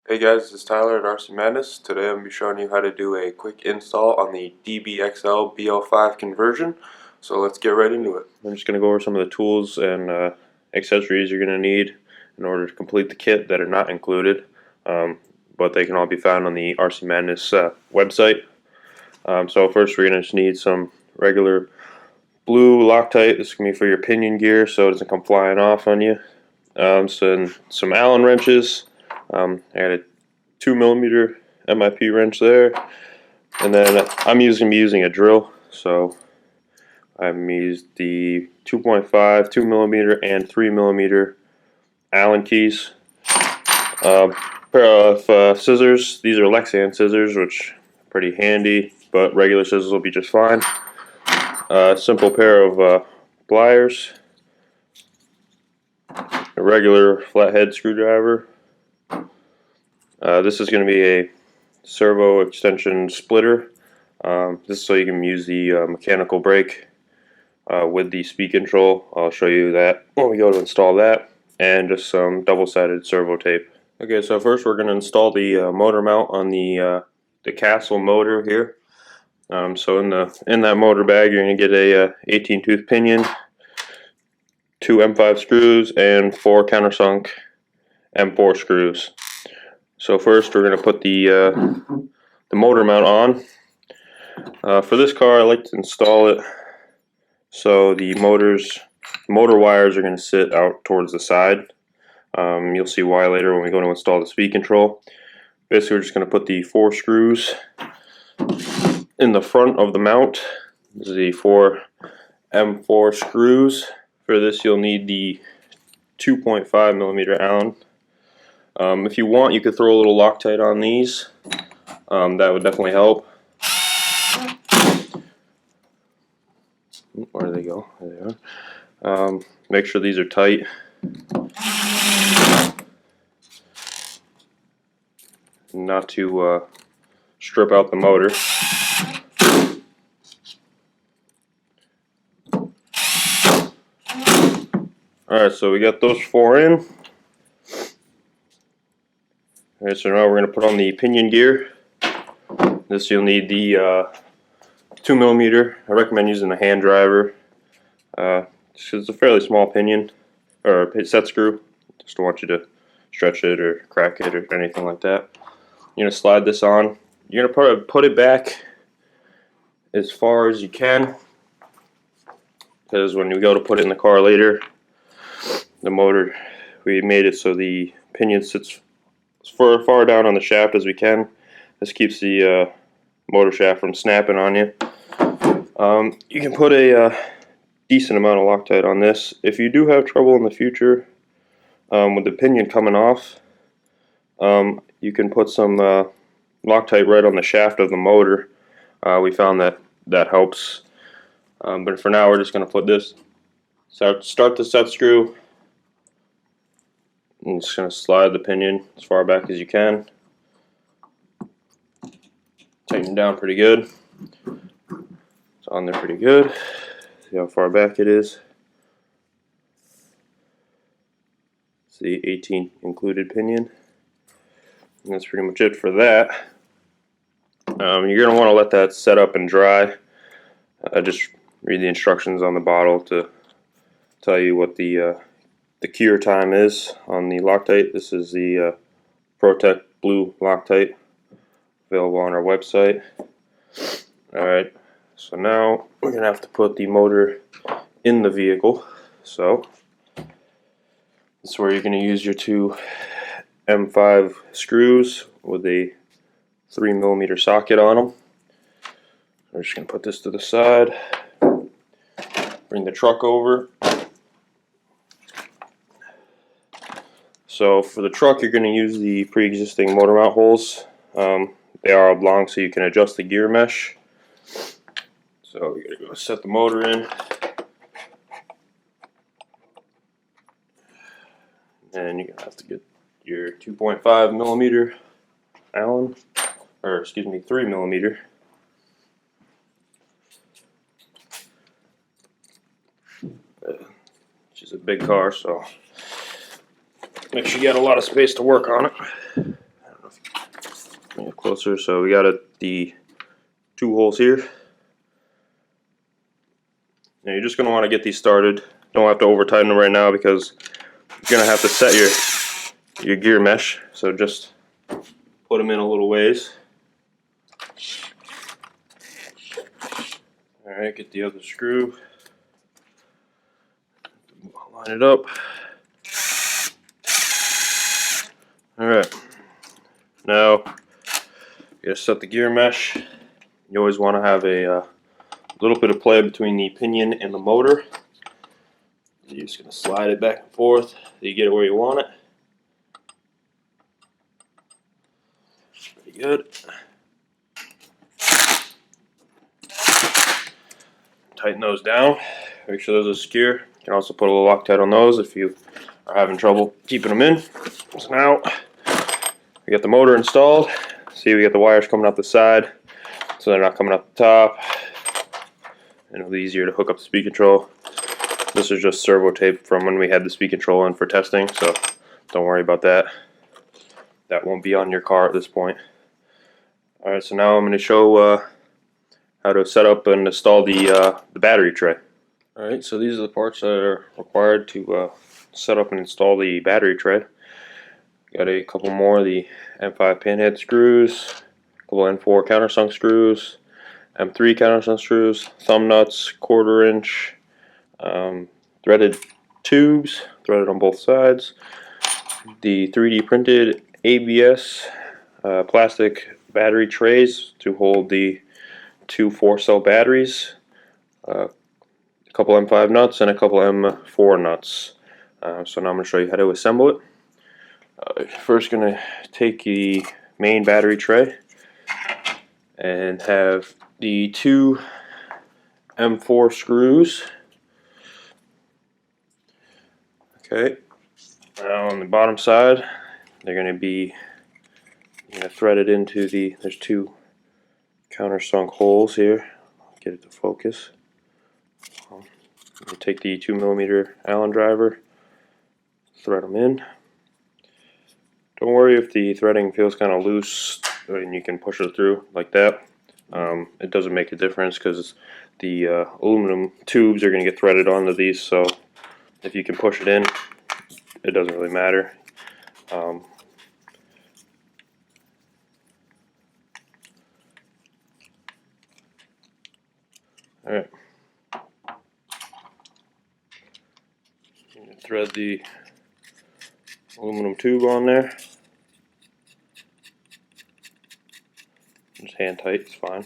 Hey guys, this is Tyler at RC Madness. Today I'm going to be showing you how to do a quick install on the DBXL BL5 conversion. So let's get right into it. I'm just going to go over some of the tools and accessories you're going to need in order to complete the kit that are not included, but they can all be found on the RC Madness website. So first we're going to just need some regular blue Loctite. This is going to be for your pinion gear so it doesn't come flying off on you. Some Allen wrenches. I got a 2mm MIP wrench there, and then I'm using a drill, so I'm used the 2.5, 2mm, and 3mm Allen keys. Pair of scissors. These are Lexan scissors, which are pretty handy, but regular scissors will be just fine. Simple pair of pliers, a regular flathead screwdriver. This is going to be a servo extension splitter. This is so you can use the mechanical brake with the speed control. I'll show you that when we go to install that, and just some double-sided servo tape. Okay, so first we're going to install the motor mount on the Castle motor here. So in that motor bag you're going to get a 18 tooth pinion, 2 M5 screws, and 4 countersunk M4 screws. So first we're going to put the motor mount on. For this car I like to install it so the motor wires are going to sit out towards the side. You'll see why later when we go to install the speed control. Basically we're just going to put the 4 screws in the front of the mount. This is the 4 M4 screws. For this you'll need the 2.5mm Allen. If you want, you could throw a little Loctite on these. That would definitely help. Where do they go? There they are. Make sure these are tight. Not to strip out the motor. Alright, so we got those 4 in. Alright, so now we're going to put on the pinion gear. This you'll need the 2mm. I recommend using the hand driver. It's a fairly small pinion, or set screw. Just don't want you to stretch it or crack it or anything like that. You're going to slide this on. You're going to put it back as far as you can, because when we go to put it in the car later, the motor, we made it so the pinion sits as far down on the shaft as we can. This keeps the motor shaft from snapping on you. You can put a decent amount of Loctite on this. If you do have trouble in the future with the pinion coming off, you can put some Loctite right on the shaft of the motor. We found that helps. But for now we're just going to put this, start the set screw. I'm just going to slide the pinion as far back as you can. Tighten down pretty good. It's on there pretty good. See how far back it is. It's the 18 included pinion. And that's pretty much it for that. You're going to want to let that set up and dry. Just read the instructions on the bottle to tell you what the cure time is on the Loctite. This is the Protect Blue Loctite, available on our website. Alright, so now we're going to have to put the motor in the vehicle. So this is where you're going to use your 2 M5 screws with a 3mm socket on them. We're just going to put this to the side, bring the truck over. So for the truck you're going to use the pre-existing motor mount holes. They are oblong so you can adjust the gear mesh. So you're going to go set the motor in. And you're going to have to get your 2.5mm Allen, or excuse me, 3mm. Which is a big car, so make sure you got a lot of space to work on it. I don't know closer. So we got the 2 holes here. Now you're just going to want to get these started. Don't have to over tighten them right now because you're going to have to set your gear mesh. So just put them in a little ways. Alright, get the other screw. Line it up. Alright. Now, you gotta set the gear mesh. You always want to have a little bit of play between the pinion and the motor. You're just going to slide it back and forth till you get it where you want it. Pretty good. Tighten those down. Make sure those are secure. You can also put a little Loctite on those if you are having trouble keeping them in. So now we got the motor installed. See, we got the wires coming out the side, so they're not coming out the top. And it'll be easier to hook up the speed control. This is just servo tape from when we had the speed control in for testing, so don't worry about that. That won't be on your car at this point. Alright, so now I'm going to show how to set up and install the battery tray. Alright, so these are the parts that are required to set up and install the battery tray. Got a couple more of the M5 pinhead screws, a couple N4 countersunk screws, M3 countersunk screws, thumb nuts, 1/4 inch, threaded tubes, threaded on both sides, the 3D printed ABS plastic battery trays to hold the 2 4-cell batteries, a couple M5 nuts, and a couple M4 nuts. So now I'm going to show you how to assemble it. First, going to take the main battery tray and have the 2 M4 screws. Okay, now on the bottom side, they're going to be threaded into there's 2 countersunk holes here. Get it to focus. You take the 2mm Allen driver, thread them in. Don't worry if the threading feels kind of loose and you can push it through like that. It doesn't make a difference because the aluminum tubes are going to get threaded onto these, so if you can push it in, it doesn't really matter. Alright. Thread the aluminum tube on there. Just hand tight, it's fine.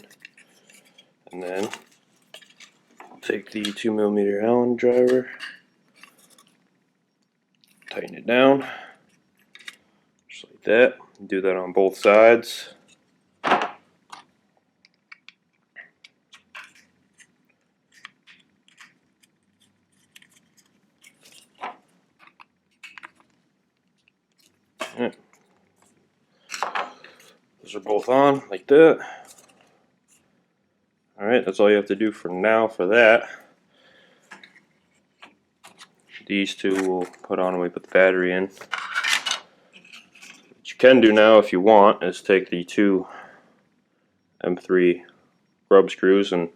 And then take the 2mm Allen driver, tighten it down, just like that. Do that on both sides. Right. Those are both on like that. Alright, that's all you have to do for now for that. These 2 we'll put on when we put the battery in. What you can do now if you want is take the 2 M3 rub screws, and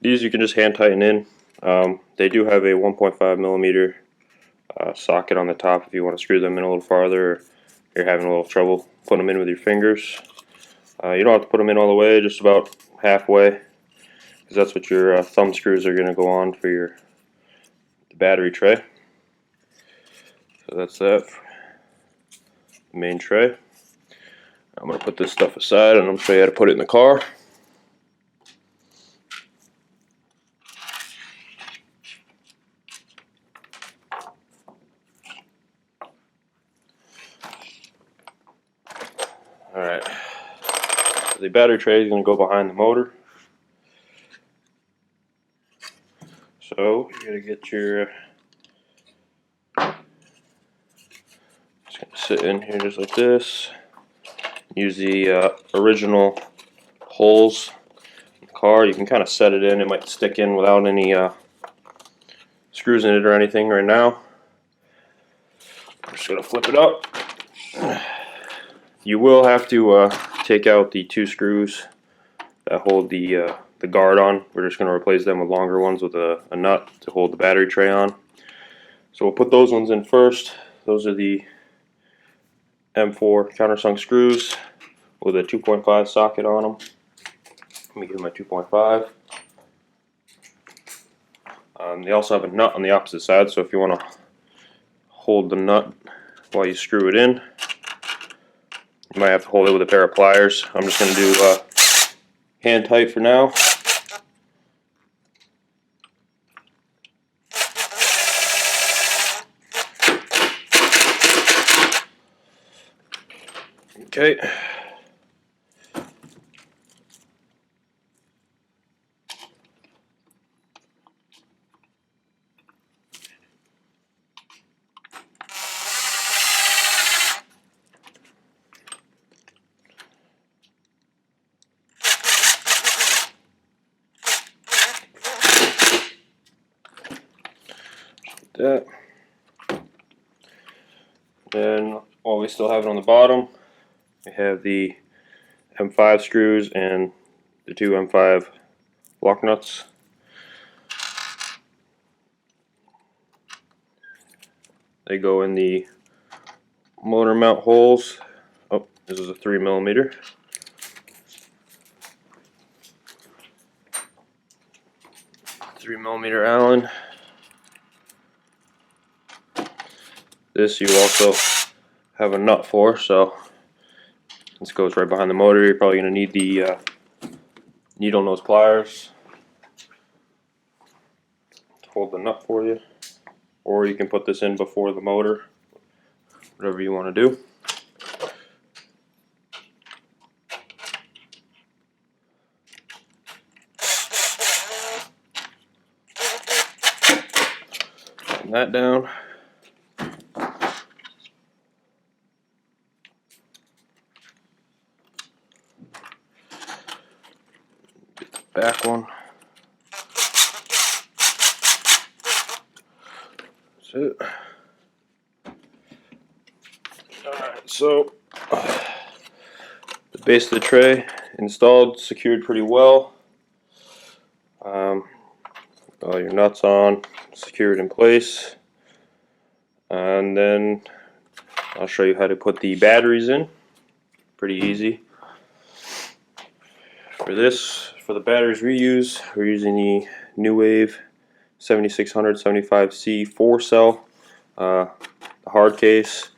these you can just hand tighten in. They do have a 1.5mm socket on the top if you want to screw them in a little farther, or you're having a little trouble putting them in with your fingers. You don't have to put them in all the way, just about halfway, because that's what your thumb screws are going to go on for the battery tray. So that's that, the main tray. I'm going to put this stuff aside and I'm going to show you how to put it in the car. Alright, so the battery tray is going to go behind the motor. So you're going to get your, it's going to sit in here just like this. Use the original holes in the car. You can kind of set it in. It might stick in without any screws in it or anything right now. I'm just going to flip it up. You will have to take out the 2 screws that hold the guard on. We're just going to replace them with longer ones with a nut to hold the battery tray on. So we'll put those ones in first. Those are the M4 countersunk screws with a 2.5 socket on them. Let me give my 2.5. They also have a nut on the opposite side, so if you want to hold the nut while you screw it in, you might have to hold it with a pair of pliers. I'm just going to do hand tight for now. Okay. That. Then while we still have it on the bottom, we have the M5 screws and the 2 M5 lock nuts. They go in the motor mount holes. Oh, this is a 3mm. Allen. This you also have a nut for, so this goes right behind the motor. You're probably going to need the needle nose pliers to hold the nut for you, or you can put this in before the motor, whatever you want to do. Putting that down. Back one. That's it. Alright, so the base of the tray installed, secured pretty well. All your nuts on, secured in place. And then I'll show you how to put the batteries in. Pretty easy. For the batteries we use, we're using the New Wave 7600 75C 4-cell, the hard case,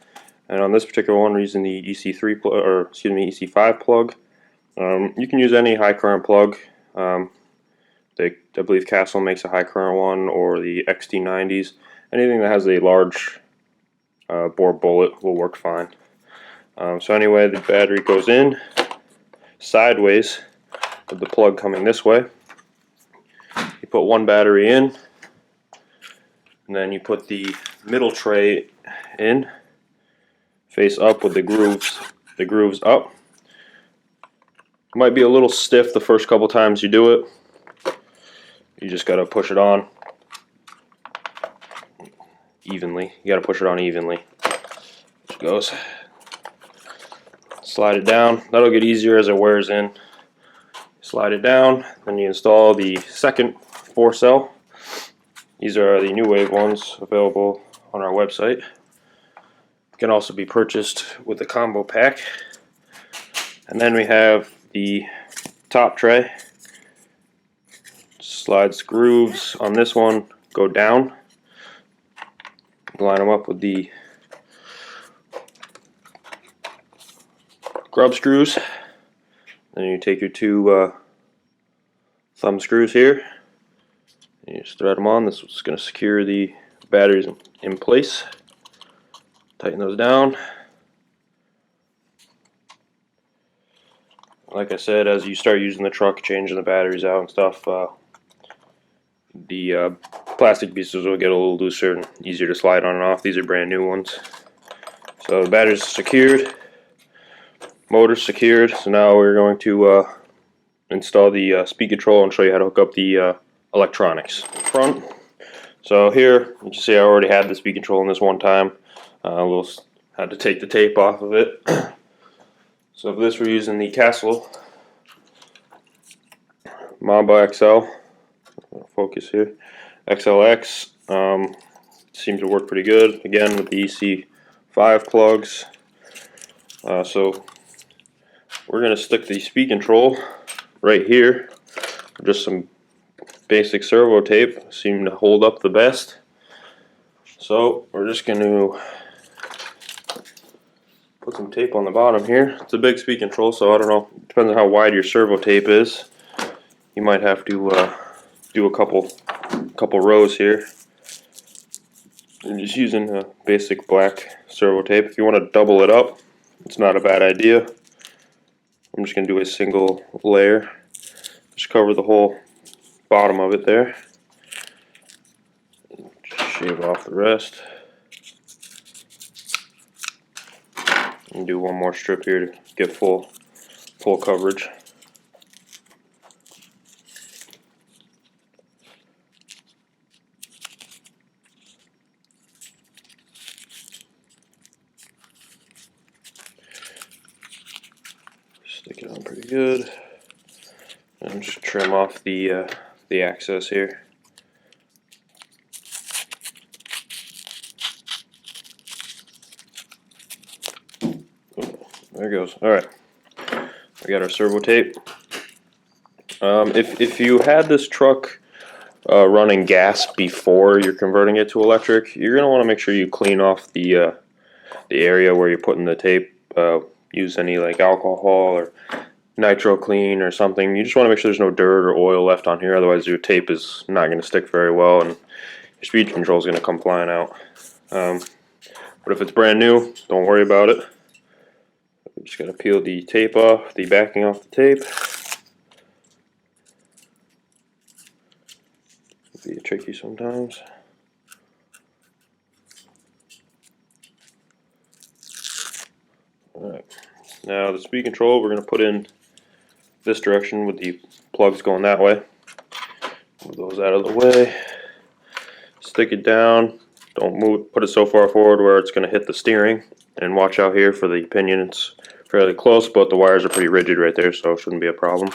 and on this particular one we're using the EC3 plug, or excuse me, EC5 plug. You can use any high current plug. I believe Castle makes a high current one, or the XT90s. Anything that has a large bore bullet will work fine. So anyway, the battery goes in sideways with the plug coming this way. You put one battery in, and then you put the middle tray in, face up with the grooves up. It might be a little stiff the first couple times you do it. You just gotta push it on evenly. You gotta push it on evenly. There it goes. Slide it down. That'll get easier as it wears in. Slide it down, then you install the second 4-cell. These are the New Wave ones available on our website. Can also be purchased with the combo pack. And then we have the top tray. Slides grooves on this one go down. Line them up with the grub screws. Then you take your 2 thumb screws here, and you just thread them on. This is going to secure the batteries in place. Tighten those down. Like I said, as you start using the truck, changing the batteries out and stuff, the plastic pieces will get a little looser and easier to slide on and off. These are brand new ones. So the batteries are secured. Motor secured, so now we're going to install the speed control and show you how to hook up the electronics front. So here you can see I already had the speed control in this one time. We'll had to take the tape off of it. So for this we're using the Castle Mamba XL, focus here, XLX. Seems to work pretty good, again with the EC5 plugs. So we're going to stick the speed control right here, just some basic servo tape, seem to hold up the best. So we're just going to put some tape on the bottom here. It's a big speed control, so I don't know, depends on how wide your servo tape is. You might have to do a couple rows here. I'm just using a basic black servo tape. If you want to double it up, it's not a bad idea. I'm just going to do a single layer. Just cover the whole bottom of it there. Just shave off the rest. And do one more strip here to get full coverage. Stick it on pretty good, and just trim off the excess here. There it goes. All right, we got our servo tape. If you had this truck running gas before you're converting it to electric, you're gonna want to make sure you clean off the area where you're putting the tape. Use any like alcohol or nitro clean or something. You just want to make sure there's no dirt or oil left on here, otherwise your tape is not going to stick very well and your speed control is going to come flying out. But if it's brand new, don't worry about it. I'm just going to peel the tape off, the backing off the tape. It'll be tricky sometimes. Alright, now the speed control we're going to put in this direction with the plugs going that way. Move those out of the way. Stick it down. Don't move. Put it so far forward where it's going to hit the steering. And watch out here for the pinion. It's fairly close, but the wires are pretty rigid right there, so it shouldn't be a problem.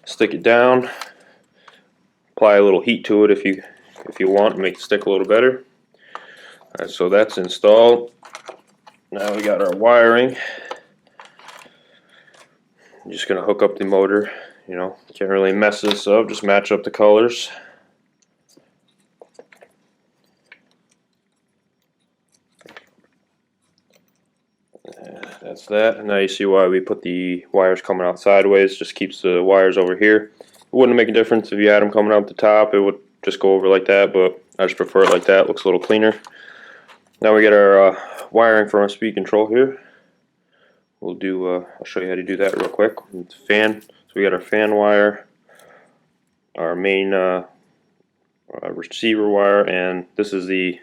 Stick it down. Apply a little heat to it if you want, make it stick a little better. Alright, so that's installed. Now we got our wiring. I'm just going to hook up the motor. You know, can't really mess this up, just match up the colors. That's that. And now you see why we put the wires coming out sideways, just keeps the wires over here. It wouldn't make a difference if you had them coming out the top, it would just go over like that, but I just prefer it like that, it looks a little cleaner. Now we get our wiring from our speed control here. We'll do, I'll show you how to do that real quick. It's fan, so we got our fan wire, our main receiver wire, and this is the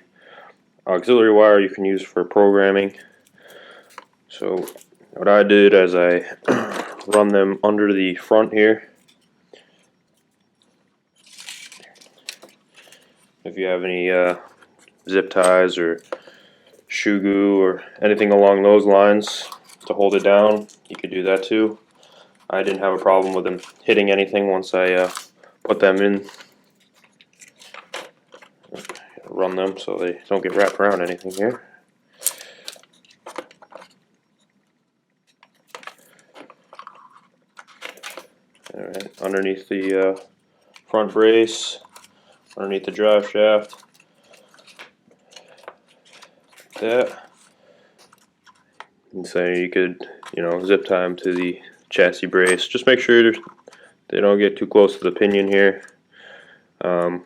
auxiliary wire you can use for programming. So what I did is I run them under the front here. If you have any zip ties or shoe glue or anything along those lines to hold it down, you could do that too. I didn't have a problem with them hitting anything once I put them in. Run them so they don't get wrapped around anything here. Alright, underneath the front brace, underneath the drive shaft, like that. And so you could, you know, zip tie them to the chassis brace. Just make sure they don't get too close to the pinion here. And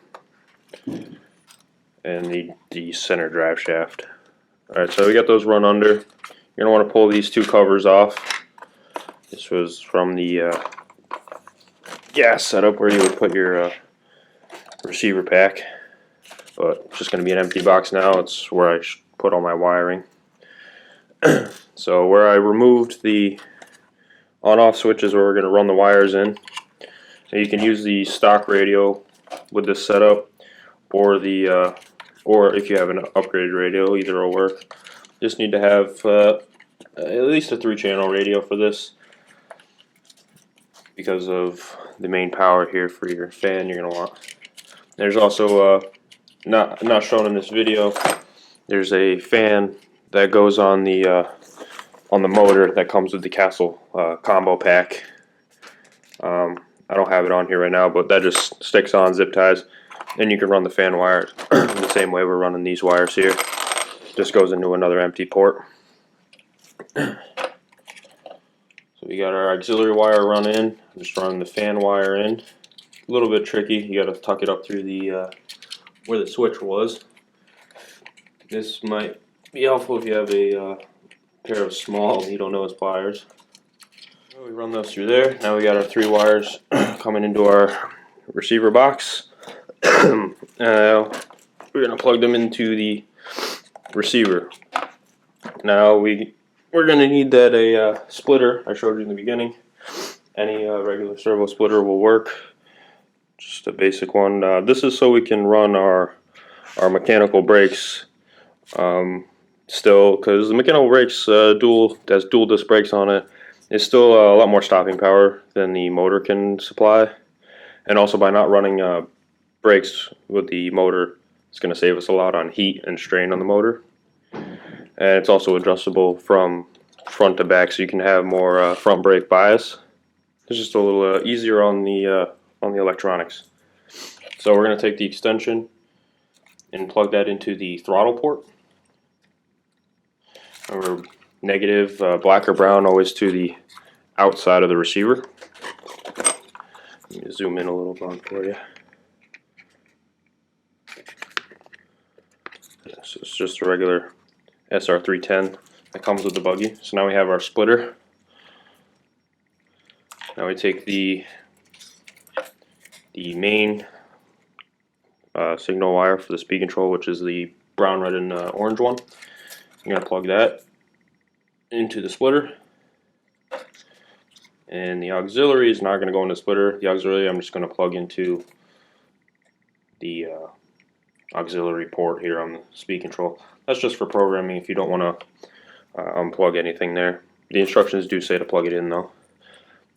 the center drive shaft. Alright, so we got those run under. You're going to want to pull these two covers off. This was from the gas setup where you would put your receiver pack, but it's just going to be an empty box now. It's where I put all my wiring. So where I removed the on-off switches where we're going to run the wires in. So you can use the stock radio with this setup, or the or if you have an upgraded radio, either will work. Just need to have at least a 3-channel radio for this, because of the main power here for your fan you're going to want. There's also not shown in this video, there's a fan that goes on the motor that comes with the Castle combo pack. I don't have it on here right now, but that just sticks on zip ties, and you can run the fan wires the same way we're running these wires here. Just goes into another empty port. So we got our auxiliary wire run in. I'm just running the fan wire in. A little bit tricky. You got to tuck it up through the where the switch was. This might be helpful if you have a pair of small needle-nose pliers. So we run those through there. Now we got our 3 wires coming into our receiver box. We're going to plug them into the receiver. Now we're going to need that splitter I showed you in the beginning. Any regular servo splitter will work. Just a basic one. This is so we can run our mechanical brakes still, because the mechanical brakes has dual disc brakes on it, is still a lot more stopping power than the motor can supply. And also, by not running brakes with the motor, it's going to save us a lot on heat and strain on the motor. And it's also adjustable from front to back, so you can have more front brake bias. It's just a little easier on the electronics. So we're going to take the extension and plug that into the throttle port. Or negative, black or brown, always to the outside of the receiver. Let me zoom in a little bit for you. So it's just a regular SR310 that comes with the buggy. So now we have our splitter. Now we take the main signal wire for the speed control, which is the brown, red, and orange one. I'm going to plug that into the splitter. And the auxiliary is not going to go in the splitter. The auxiliary I'm just going to plug into the auxiliary port here on the speed control. That's just for programming if you don't want to unplug anything there. The instructions do say to plug it in though.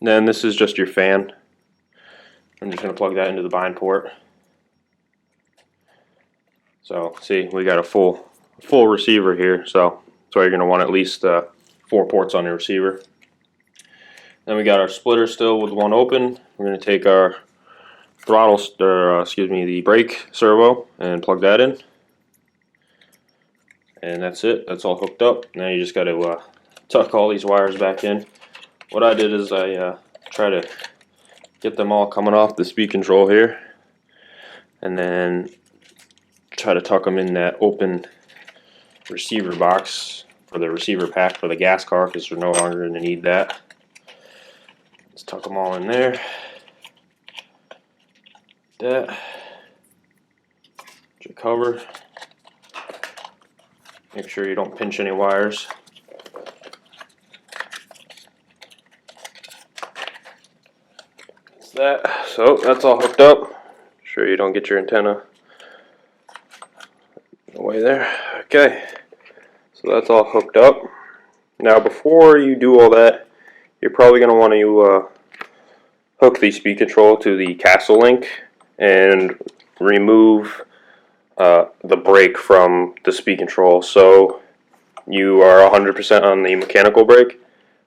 Then this is just your fan. I'm just going to plug that into the bind port. So see, we got a full receiver here, so that's why you're going to want at least 4 ports on your receiver. Then we got our splitter still with one open. We're going to take our the brake servo and plug that in. And that's it. That's all hooked up. Now you just got to tuck all these wires back in. What I did is I try to get them all coming off the speed control here, and then try to tuck them in that open receiver box for the receiver pack for the gas car, because we're no longer going to need that. Let's tuck them all in there. That. Get your cover. Make sure you don't pinch any wires. That's that. So that's all hooked up. Make sure you don't get your antenna away there. Okay. So that's all hooked up. Now before you do all that, you're probably going to want to hook the speed control to the Castle link and remove the brake from the speed control, so you are 100% on the mechanical brake.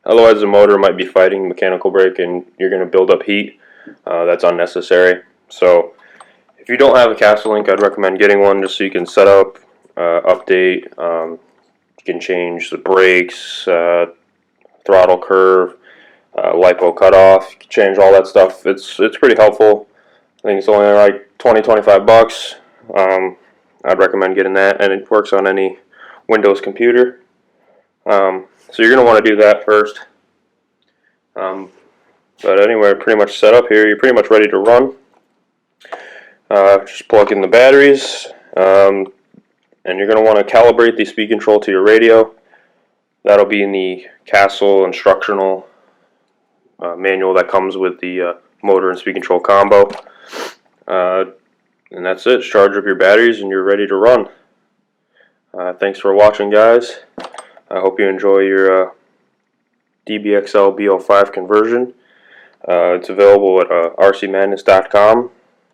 Otherwise the motor might be fighting mechanical brake and you're going to build up heat. That's unnecessary. So if you don't have a Castle link, I'd recommend getting one just so you can set up, update, you can change the brakes, throttle curve, LiPo cutoff. You can change all that stuff. It's pretty helpful. I think it's only like 20-25 bucks. I'd recommend getting that, and it works on any Windows computer. So you're going to want to do that first. But anyway, pretty much set up here. You're pretty much ready to run. Just plug in the batteries, and you're going to want to calibrate the speed control to your radio. That'll be in the Castle instructional manual that comes with the motor and speed control combo. And that's it. Charge up your batteries and you're ready to run. Thanks for watching, guys. I hope you enjoy your DBXL BL5 conversion. It's available at rcmadness.com.